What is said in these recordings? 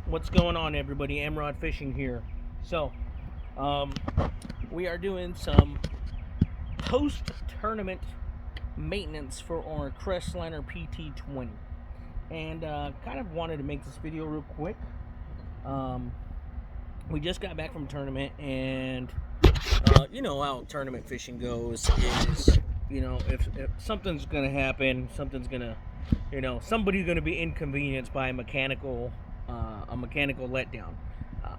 What's going on, everybody? Amrod Fishing here. So, we are doing some post-tournament maintenance for our Crestliner PT20, and kind of wanted to make this video real quick. We just got back from a tournament, and you know how tournament fishing goes. Is if something's gonna happen, something's gonna, somebody's gonna be inconvenienced by a mechanical letdown.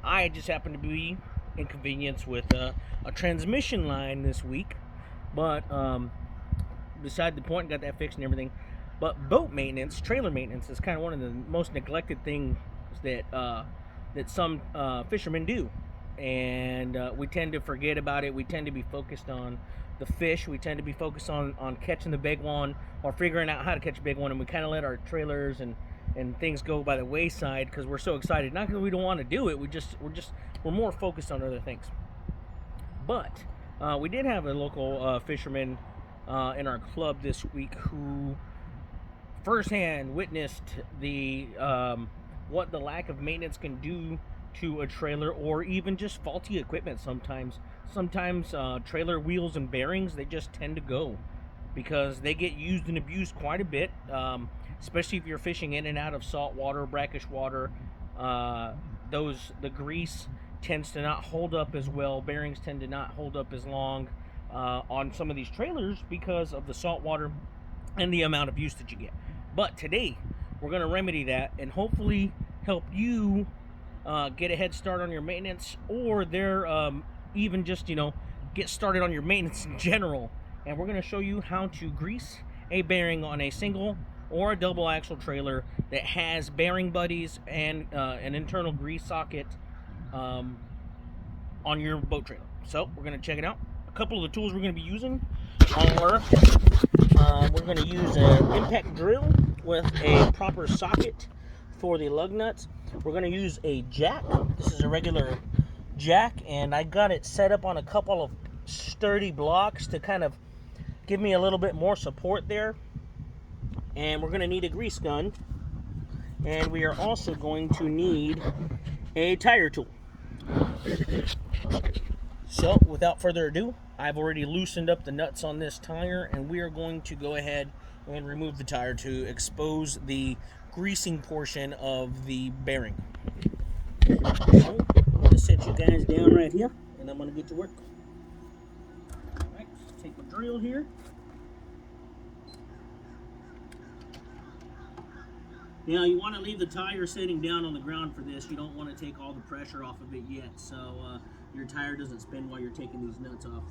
I just happened to be inconvenienced with a transmission line this week, but beside the point, got that fixed and everything. But boat maintenance, trailer maintenance, is kind of one of the most neglected things that some fishermen do, and we tend to forget about it. We tend to be focused on the fish. We tend to be focused on catching the big one or figuring out how to catch a big one, and we kind of let our trailers and things go by the wayside because we're so excited. Not because we don't want to do it. We're more focused on other things. But we did have a local fisherman in our club this week who firsthand witnessed the what the lack of maintenance can do to a trailer, or even just faulty equipment. Sometimes trailer wheels and bearings, they just tend to go because they get used and abused quite a bit, especially if you're fishing in and out of salt water, brackish water. The grease tends to not hold up as well. Bearings tend to not hold up as long on some of these trailers because of the salt water and the amount of use that you get. But today we're going to remedy that and hopefully help you get a head start on your maintenance, or even just get started on your maintenance in general. And we're going to show you how to grease a bearing on a single or a double axle trailer that has bearing buddies and an internal grease socket on your boat trailer. So we're going to check it out. A couple of the tools we're going to be using are we're going to use an impact drill with a proper socket for the lug nuts. We're going to use a jack. This is a regular jack, and I got it set up on a couple of sturdy blocks to kind of give me a little bit more support there. And we're going to need a grease gun, and we are also going to need a tire tool. So without further ado, I've already loosened up the nuts on this tire, and we are going to go ahead and remove the tire to expose the greasing portion of the bearing. So I'm going to set you guys down right here, and I'm going to get to work. Alright, take my drill here. Now you want to leave the tire sitting down on the ground for this. You don't want to take all the pressure off of it yet, so your tire doesn't spin while you're taking these nuts off.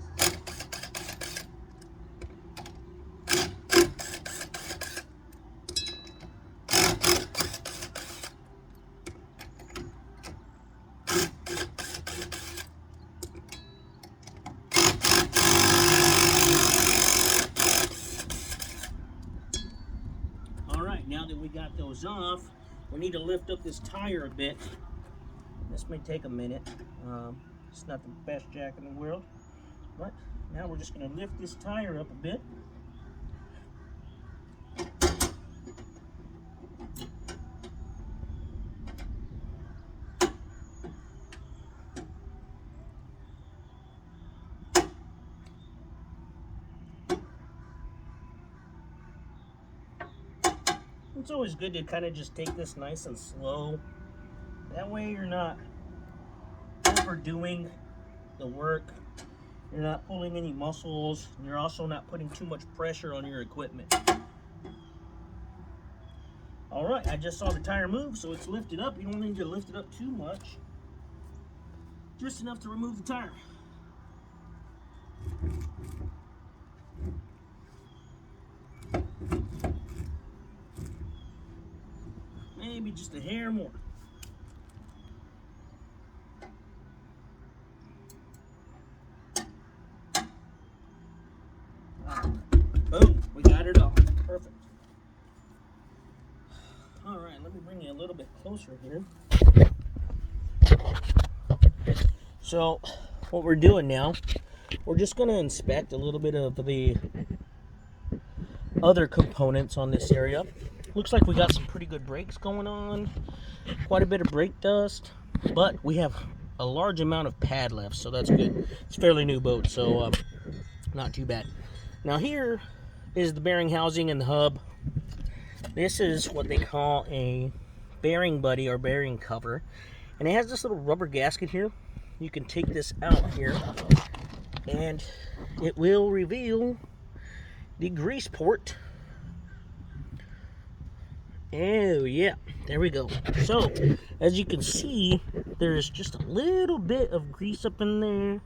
Now that we got those off, we need to lift up this tire a bit. This may take a minute. It's not the best jack in the world, but now we're just going to lift this tire up a bit. It's always good to kind of just take this nice and slow. That way you're not overdoing the work. You're not pulling any muscles. And you're also not putting too much pressure on your equipment. Alright, I just saw the tire move, so it's lifted up. You don't need to lift it up too much. Just enough to remove the tire. Maybe just a hair more. Boom, we got it off. Perfect. All right, let me bring you a little bit closer here. So what we're doing now, we're just going to inspect a little bit of the other components on this area. Looks like we got some pretty good brakes going on. Quite a bit of brake dust, but we have a large amount of pad left, so that's good. It's a fairly new boat, so not too bad. Now here is the bearing housing and the hub. This is what they call a bearing buddy or bearing cover, and it has this little rubber gasket here. You can take this out here and it will reveal the grease port. Oh yeah, there we go. So as you can see, there's just a little bit of grease up in there,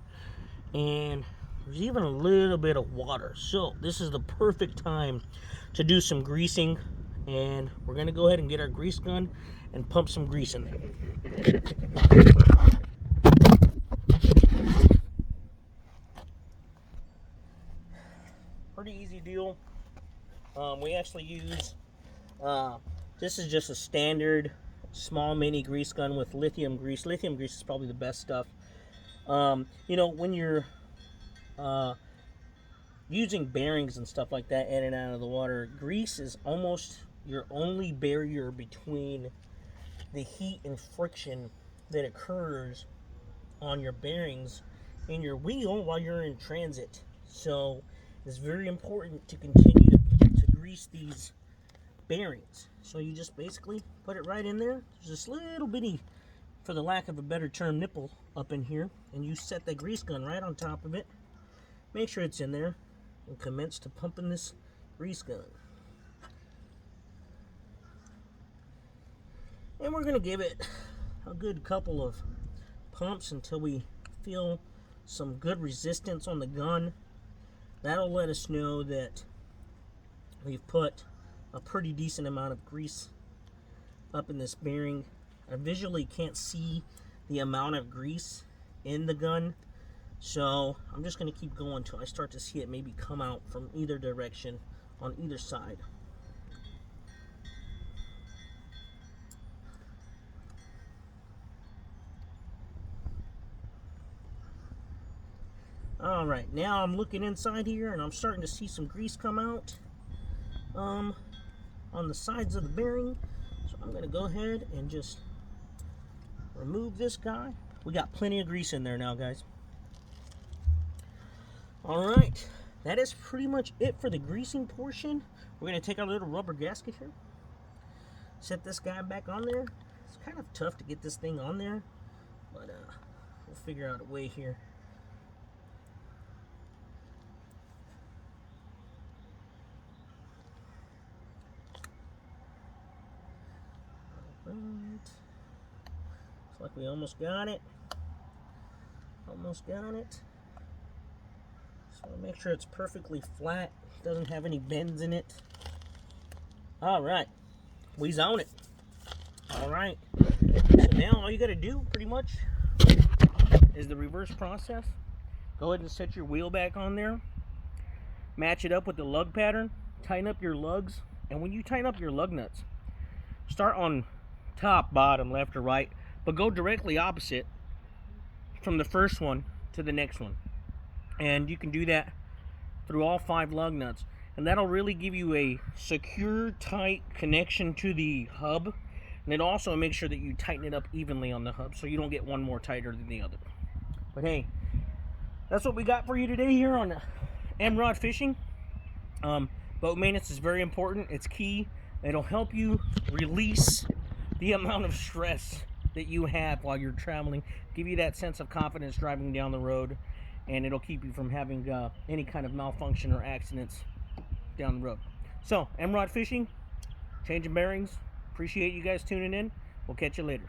and there's even a little bit of water. So this is the perfect time to do some greasing, and we're gonna go ahead and get our grease gun and pump some grease in there. Pretty easy deal. We actually use this is just a standard small mini grease gun with lithium grease. Lithium grease is probably the best stuff. You know, when you're using bearings and stuff like that in and out of the water, grease is almost your only barrier between the heat and friction that occurs on your bearings in your wheel while you're in transit. So it's very important to continue to grease these bearings. So you just basically put it right in there. There's this little bitty, for the lack of a better term, nipple up in here, and you set the grease gun right on top of it. Make sure it's in there and commence to pumping this grease gun. And we're going to give it a good couple of pumps until we feel some good resistance on the gun. That'll let us know that we've put a pretty decent amount of grease up in this bearing. I visually can't see the amount of grease in the gun, so I'm just going to keep going until I start to see it maybe come out from either direction on either side. Alright, now I'm looking inside here and I'm starting to see some grease come out on the sides of the bearing. So I'm going to go ahead and just remove this guy. We got plenty of grease in there now, guys. Alright, that is pretty much it for the greasing portion. We're going to take our little rubber gasket here, set this guy back on there. It's kind of tough to get this thing on there, but we'll figure out a way here. Looks like we almost got it. Almost got it. So make sure it's perfectly flat. Doesn't have any bends in it. Alright. We zone it. Alright. So now all you gotta do pretty much is the reverse process. Go ahead and set your wheel back on there. Match it up with the lug pattern. Tighten up your lugs. And when you tighten up your lug nuts, start on top, bottom, left or right, but go directly opposite from the first one to the next one. And you can do that through all 5 lug nuts, and that'll really give you a secure, tight connection to the hub. And it also makes sure that you tighten it up evenly on the hub so you don't get one more tighter than the other. But hey, that's what we got for you today here on M-Rod Fishing. Boat maintenance is very important. It's key. It'll help you release the amount of stress that you have while you're traveling, give you that sense of confidence driving down the road, and it'll keep you from having any kind of malfunction or accidents down the road. So, M-Rod Fishing, changing bearings. Appreciate you guys tuning in. We'll catch you later.